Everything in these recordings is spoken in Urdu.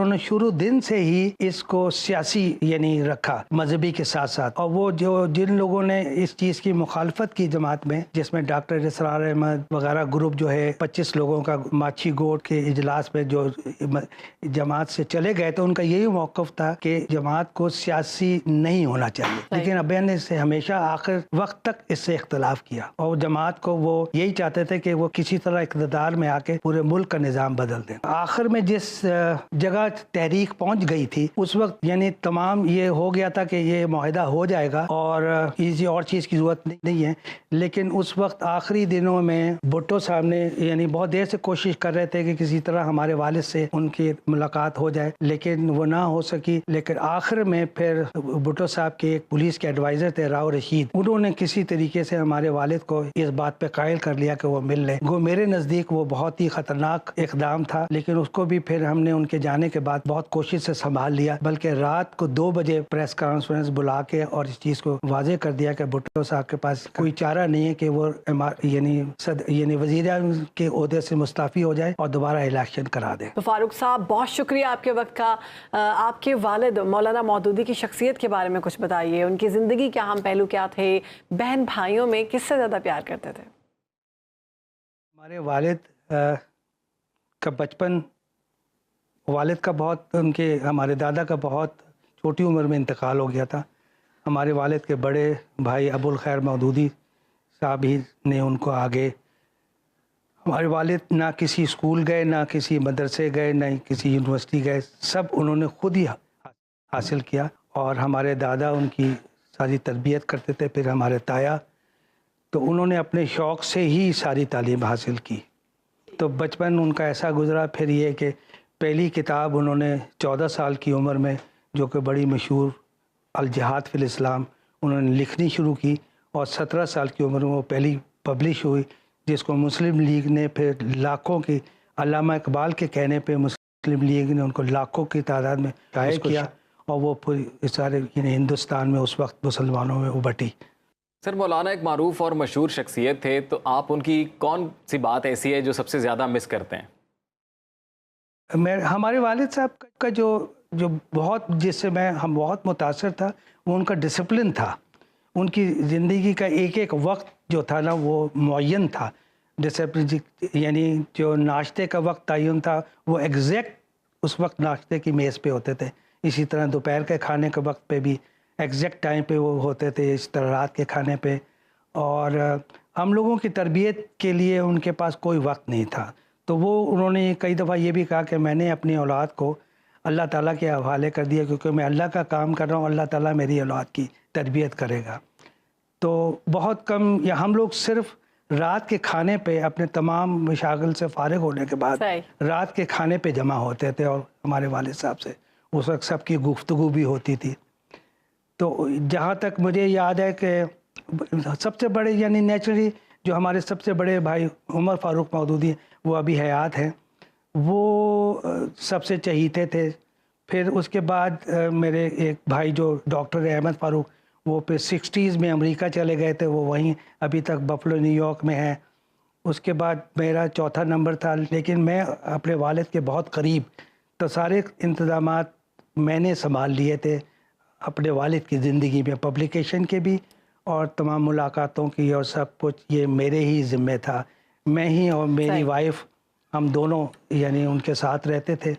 انہوں نے شروع دن سے ہی اس کو سیاسی یعنی رکھا مذہبی کے ساتھ ساتھ، اور وہ جن لوگوں نے اس چیز کی مخالفت کی جماعت میں، جس میں ڈاکٹر اسرار احمد وغیرہ گروپ جو ہے 25 لوگوں کا ماچھی گوٹ کے اجلاس میں جو جماعت سے چلے گئے تو ان کا یہی موقف تھا کہ جماعت کو سیاسی نہیں ہونا چاہیے، لیکن ابے نے اس سے ہمیشہ آخر وقت تک اس سے اختلاف کیا، اور جماعت کو وہ یہی چاہتے تھے کہ وہ کسی طرح اقتدار میں آ کے پورے ملک کا نظام بدل دیں۔ آخر میں جس جگہ تحریک پہنچ گئی تھی اس وقت یعنی تمام یہ ہو گیا تھا کہ یہ معاہدہ ہو جائے گا اور کسی اور چیز کی ضرورت نہیں ہے، لیکن اس وقت آخری دنوں میں بھٹو صاحب نے یعنی بہت دیر سے کوشش کر رہے تھے کہ کسی طرح ہمارے والد سے ان کی ملاقات ہو جائے، لیکن وہ نہ ہو سکی۔ لیکن آخر میں پھر بھٹو صاحب کے ایک پولیس کے ایڈوائزر تھے راؤ رشید، انہوں نے کسی طریقے سے ہمارے والد کو اس بات پہ قائل کر لیا کہ وہ مل لیں۔ وہ میرے نزدیک وہ بہت ہی خطرناک اقدام تھا، لیکن اس کو بھی پھر ہم نے ان کے جانے کے بعد بہت کوشش سے سنبھال لیا، بلکہ رات کو 2 بجے پریس کانفرنس بلا کے اور اس چیز کو واضح کر دیا کہ بھٹو صاحب کے پاس کوئی چارہ نہیں ہے کہ وہ یعنی وزیر اعظم کے عہدے سے مستعفی ہو جائے اور دوبارہ الیکشن کرا دے۔ تو فاروق صاحب بہت شکریہ آپ کے وقت کا۔ آپ کے والد مولانا مودودی کی شخصیت کے بارے میں کچھ بتائیے، ان کی زندگی کے اہم پہلو کیا تھے، بہن بھائیوں میں کس سے زیادہ پیار کرتے تھے؟ ہمارے والد کا بچپن، والد کا بہت ہمارے دادا کا بہت چھوٹی عمر میں انتقال ہو گیا تھا۔ ہمارے والد کے بڑے بھائی ابو الخیر مودودی صاحب ہی نے ان کو آگے، ہمارے والد نہ کسی اسکول گئے، نہ کسی مدرسے گئے، نہ کسی یونیورسٹی گئے، سب انہوں نے خود ہی حاصل کیا، اور ہمارے دادا ان کی ساری تربیت کرتے تھے۔ پھر ہمارے تایا تو انہوں نے اپنے شوق سے ہی ساری تعلیم حاصل کی، تو بچپن ان کا ایسا گزرا۔ پھر یہ کہ پہلی کتاب انہوں نے 14 سال کی عمر میں، جو کہ بڑی مشہور الجہاد فی الاسلام، انہوں نے لکھنی شروع کی، اور 17 سال کی عمر میں وہ پہلی پبلش ہوئی، جس کو مسلم لیگ نے پھر لاکھوں کی، علامہ اقبال کے کہنے پہ مسلم لیگ نے ان کو لاکھوں کی تعداد میں شائع کیا، اور وہ پوری سارے ہندوستان میں اس وقت مسلمانوں میں ابھٹی۔ سر، مولانا ایک معروف اور مشہور شخصیت تھے، تو آپ ان کی کون سی بات ایسی ہے جو سب سے زیادہ مس کرتے ہیں؟ ہمارے والد صاحب کا جو بہت، جس سے ہم بہت متاثر تھا، وہ ان کا ڈسپلن تھا۔ ان کی زندگی کا ایک ایک وقت جو تھا نا وہ معین تھا، جیسے یعنی جو ناشتے کا وقت تعین تھا وہ ایگزیکٹ اس وقت ناشتے کی میز پہ ہوتے تھے، اسی طرح دوپہر کے کھانے کے وقت پہ بھی ایگزیکٹ ٹائم پہ وہ ہوتے تھے، اس طرح رات کے کھانے پہ۔ اور ہم لوگوں کی تربیت کے لیے ان کے پاس کوئی وقت نہیں تھا، تو وہ انہوں نے کئی دفعہ یہ بھی کہا کہ میں نے اپنی اولاد کو اللہ تعالیٰ کے حوالے کر دیا، کیونکہ میں اللہ کا کام کر رہا ہوں، اللہ تعالیٰ میری اولاد کی تربیت کرے گا۔ تو بہت کم، یا ہم لوگ صرف رات کے کھانے پہ اپنے تمام مشاغل سے فارغ ہونے کے بعد رات کے کھانے پہ جمع ہوتے تھے، اور ہمارے والد صاحب سے اس وقت سب کی گفتگو بھی ہوتی تھی۔ تو جہاں تک مجھے یاد ہے کہ سب سے بڑے یعنی نیچرلی جو ہمارے سب سے بڑے بھائی عمر فاروق مودودی، وہ ابھی حیات ہیں، وہ سب سے چہیتے تھے۔ پھر اس کے بعد میرے ایک بھائی جو ڈاکٹر احمد فاروق، وہ پھر 60s میں امریکہ چلے گئے تھے، وہ وہیں ابھی تک بفلو نیو یارک میں ہیں۔ اس کے بعد میرا چوتھا نمبر تھا، لیکن میں اپنے والد کے بہت قریب، تو سارے انتظامات میں نے سنبھال لیے تھے اپنے والد کی زندگی میں، پبلیکیشن کے بھی اور تمام ملاقاتوں کی، اور سب کچھ یہ میرے ہی ذمے تھا۔ میں ہی اور میری وائف، ہم دونوں یعنی ان کے ساتھ رہتے تھے۔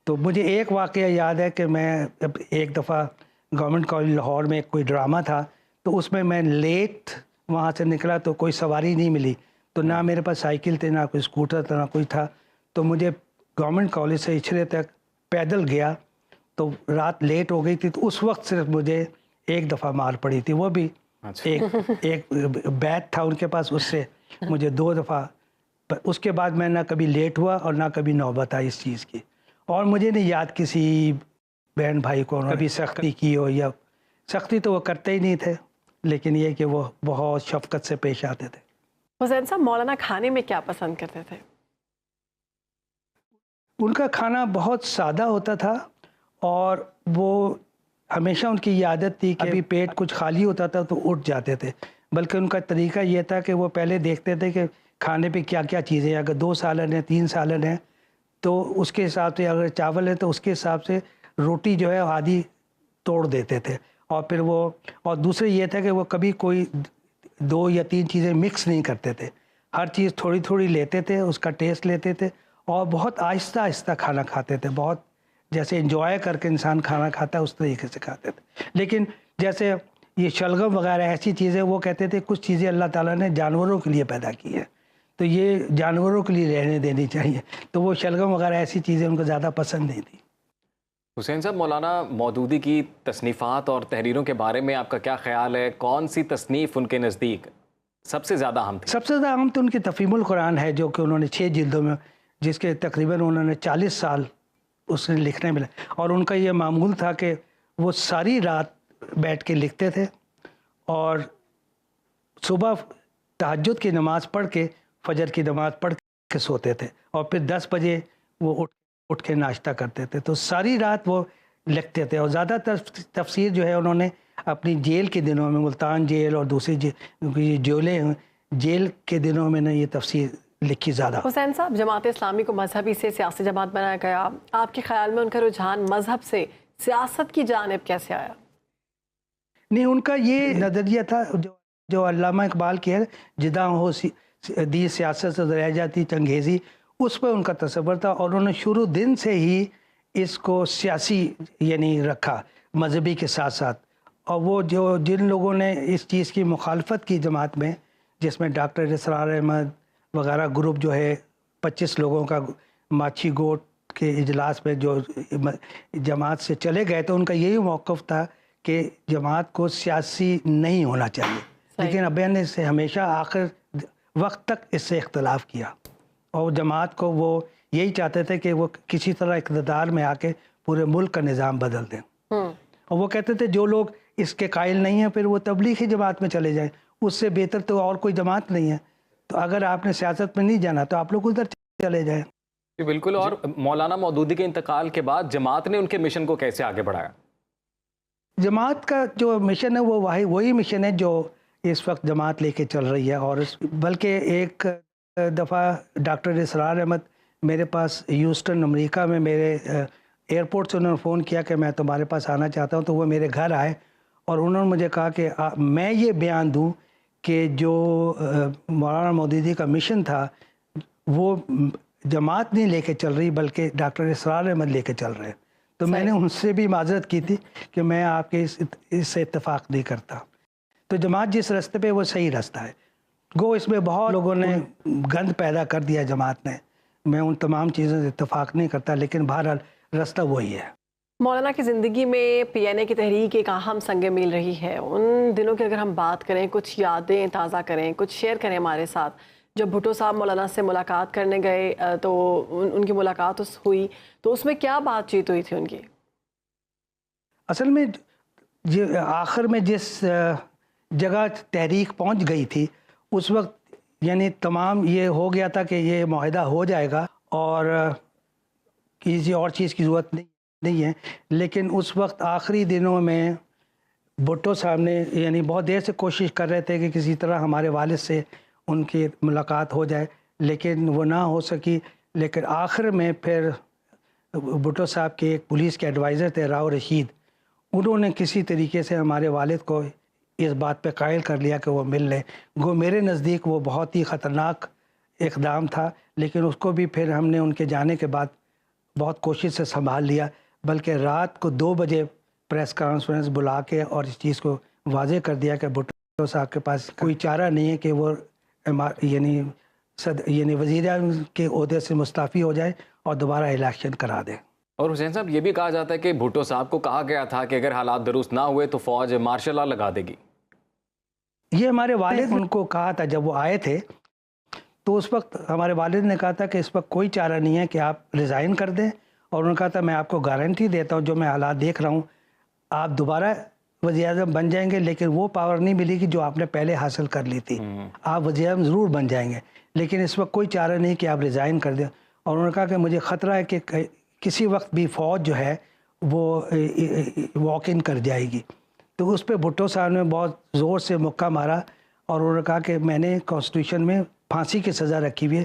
تو مجھے ایک واقعہ یاد ہے کہ میں ایک دفعہ گورنمنٹ کالج لاہور میں کوئی ڈرامہ تھا، تو اس میں لیٹ وہاں سے نکلا، تو کوئی سواری نہیں ملی، تو نہ میرے پاس سائیکل تھے، نہ کوئی اسکوٹر تھا، نہ کوئی تھا، تو مجھے گورنمنٹ کالج سے اچھرے تک پیدل گیا، تو رات لیٹ ہو گئی تھی، تو اس وقت صرف مجھے ایک دفعہ مار پڑی تھی، وہ بھی ایک بیٹ تھا ان کے پاس، اس سے مجھے 2 دفعہ۔ اس کے بعد میں نہ کبھی لیٹ ہوا اور نہ کبھی نوبت آئی اس چیز کی، اور مجھے نہیں یاد کسی بہن بھائی کو کبھی سختی کی ہو، یا سختی تو وہ کرتے ہی نہیں تھے، لیکن یہ کہ وہ بہت شفقت سے پیش آتے تھے۔ حسین صاحب، مولانا کھانے میں کیا پسند کرتے تھے؟ ان کا کھانا بہت سادہ ہوتا تھا، اور وہ ہمیشہ ان کی یہ عادت تھی کہ ابھی پیٹ کچھ خالی ہوتا تھا تو اٹھ جاتے تھے، بلکہ ان کا طریقہ یہ تھا کہ وہ پہلے دیکھتے تھے کہ کھانے پہ کیا کیا چیزیں ہیں، اگر 2 سالن ہیں، 3 سالن ہیں، تو اس کے حساب سے اگر چاول ہے تو اس کے حساب سے روٹی جو ہے آدھی توڑ دیتے تھے. اور پھر وہ اور دوسرے یہ تھا کہ وہ کبھی کوئی 2 یا 3 چیزیں مکس نہیں کرتے تھے. ہر چیز تھوڑی تھوڑی لیتے تھے, اس کا ٹیسٹ لیتے تھے اور بہت آہستہ آہستہ کھانا کھاتے تھے. بہت جیسے انجوائے کر کے انسان کھانا کھاتا ہے اس طریقے سے کھاتے تھے. لیکن جیسے یہ شلغم وغیرہ ایسی چیزیں, وہ کہتے تھے کچھ چیزیں اللہ تعالیٰ نے جانوروں کے لیے پیدا کی ہیں تو یہ جانوروں کے لیے رہنے دینی چاہیے. تو وہ شلغم وغیرہ ایسی چیزیں ان کو زیادہ پسند نہیں تھی. حسین صاحب, مولانا مودودی کی تصنیفات اور تحریروں کے بارے میں آپ کا کیا خیال ہے؟ کون سی تصنیف ان کے نزدیک سب سے زیادہ اہم تھی؟ سب سے زیادہ اہم تو ان کی تفہیم القرآن ہے, جو کہ انہوں نے 6 جلدوں میں, جس کے تقریباً انہوں نے 40 سال اس نے لکھنے میں. اور ان کا یہ معمول تھا کہ وہ ساری رات بیٹھ کے لکھتے تھے اور صبح تہجد کی نماز پڑھ کے, فجر کی نماز پڑھ کے سوتے تھے اور پھر 10 بجے وہ اٹھ کے ناشتہ کرتے تھے. تو ساری رات وہ لکھتے تھے اور زیادہ تفسیر جو ہے انہوں نے اپنی جیل کے دنوں میں, ملتان جیل اور دوسری جیلیں ہیں, جیل کے دنوں میں نے یہ تفسیر لکھی زیادہ. حسین صاحب, جماعت اسلامی کو مذہبی سے سیاسی جماعت بنایا گیا, آپ کے خیال میں ان کا رجحان مذہب سے سیاست کی جانب کیسے آیا؟ نہیں, ان کا یہ نظریہ تھا جو علامہ اقبال کی ہے, جداں ہو دی سیاست سے رہ جاتی چنگیزی, اس پہ ان کا تصور تھا. اور انہوں نے شروع دن سے ہی اس کو سیاسی یعنی رکھا مذہبی کے ساتھ ساتھ. اور وہ جن لوگوں نے اس چیز کی مخالفت کی جماعت میں, جس میں ڈاکٹر اسرار احمد وغیرہ گروپ جو ہے 25 لوگوں کا ماچھی گوٹ کے اجلاس میں جو جماعت سے چلے گئے, تو ان کا یہی موقف تھا کہ جماعت کو سیاسی نہیں ہونا چاہیے. لیکن ابین نے اس سے ہمیشہ آخر وقت تک اس سے اختلاف کیا اور جماعت کو وہ یہی چاہتے تھے کہ وہ کسی طرح اقتدار میں آ کے پورے ملک کا نظام بدل دیں. اور وہ کہتے تھے جو لوگ اس کے قائل نہیں ہیں پھر وہ تبلیغی جماعت میں چلے جائیں, اس سے بہتر تو اور کوئی جماعت نہیں ہے. تو اگر آپ نے سیاست میں نہیں جانا تو آپ لوگ ادھر چلے جائیں. بالکل. اور مولانا مودودی کے انتقال کے بعد جماعت نے ان کے مشن کو کیسے آگے بڑھایا؟ جماعت کا جو مشن ہے وہ وہی مشن ہے جو اس وقت جماعت لے کے چل رہی ہے. اور بلکہ ایک دفعہ ڈاکٹر اسرار احمد میرے پاس ہیوسٹن امریکہ میں میرے ایئرپورٹ سے انہوں نے فون کیا کہ میں تمہارے پاس آنا چاہتا ہوں. تو وہ میرے گھر آئے اور انہوں نے مجھے کہا کہ میں یہ بیان دوں کہ جو مولانا مودودی کا مشن تھا وہ جماعت نہیں لے کے چل رہی بلکہ ڈاکٹر اسرار احمد لے کے چل رہے. تو میں نے ان سے بھی معذرت کی تھی کہ میں آپ کے اس سے اتفاق نہیں کرتا. تو جماعت جس راستے پہ وہ صحیح راستہ ہے. گو اس میں بہت لوگوں نے گند پیدا کر دیا جماعت نے, میں ان تمام چیزوں سے اتفاق نہیں کرتا, لیکن بہرحال راستہ وہی ہے. مولانا کی زندگی میں پی این اے کی تحریک ایک اہم سنگ میل رہی ہے. ان دنوں کی اگر ہم بات کریں, کچھ یادیں تازہ کریں, کچھ شیئر کریں ہمارے ساتھ. جب بھٹو صاحب مولانا سے ملاقات کرنے گئے تو ان کی ملاقات ہوئی تو اس میں کیا بات چیت ہوئی تھی ان کی؟ اصل میں آخر میں جس جگہ تحریک پہنچ گئی تھی اس وقت یعنی تمام یہ ہو گیا تھا کہ یہ معاہدہ ہو جائے گا اور کسی اور چیز کی ضرورت نہیں ہے. لیکن اس وقت آخری دنوں میں بھٹو صاحب نے یعنی بہت دیر سے کوشش کر رہے تھے کہ کسی طرح ہمارے والد سے ان کی ملاقات ہو جائے, لیکن وہ نہ ہو سکی. لیکن آخر میں پھر بھٹو صاحب کے ایک پولیس کے ایڈوائزر تھے راؤ رشید, انہوں نے کسی طریقے سے ہمارے والد کو اس بات پہ قائل کر لیا کہ وہ مل لیں. گو میرے نزدیک وہ بہت ہی خطرناک اقدام تھا, لیکن اس کو بھی پھر ہم نے ان کے جانے کے بعد بہت کوشش سے سنبھال لیا. بلکہ رات کو 2 بجے پریس کانفرنس بلا کے اور اس چیز کو واضح کر دیا کہ بھٹو صاحب کے پاس کوئی چارہ نہیں ہے کہ وہ یعنی وزیر اعظم کے عہدے سے مستعفی ہو جائے اور دوبارہ الیکشن کرا دیں. اور حسین صاحب یہ بھی کہا جاتا ہے کہ بھٹو صاحب کو کہا گیا تھا کہ اگر حالات درست نہ ہوئے تو فوج مارشل لا لگا دے گی. یہ ہمارے والد ان کو کہا تھا جب وہ آئے تھے, تو اس وقت ہمارے والد نے کہا تھا کہ اس وقت کوئی چارہ نہیں ہے کہ آپ ریزائن کر دیں. اور انہوں نے کہا تھا میں آپ کو گارنٹی دیتا ہوں جو میں حالات دیکھ رہا ہوں آپ دوبارہ وزیر اعظم بن جائیں گے, لیکن وہ پاور نہیں ملے گی جو آپ نے پہلے حاصل کر لی تھی. آپ وزیر اعظم ضرور بن جائیں گے, لیکن اس وقت کوئی چارہ نہیں کہ آپ ریزائن کر دیں. اور انہوں نے کہا کہ مجھے خطرہ ہے کہ کسی وقت بھی فوج جو ہے وہ واک ان کر جائے گی. تو اس پہ بھٹو صاحب نے بہت زور سے مکہ مارا اور انہوں نے کہا کہ میں نے کانسٹیٹیوشن میں پھانسی کی سزا رکھی ہوئی ہے,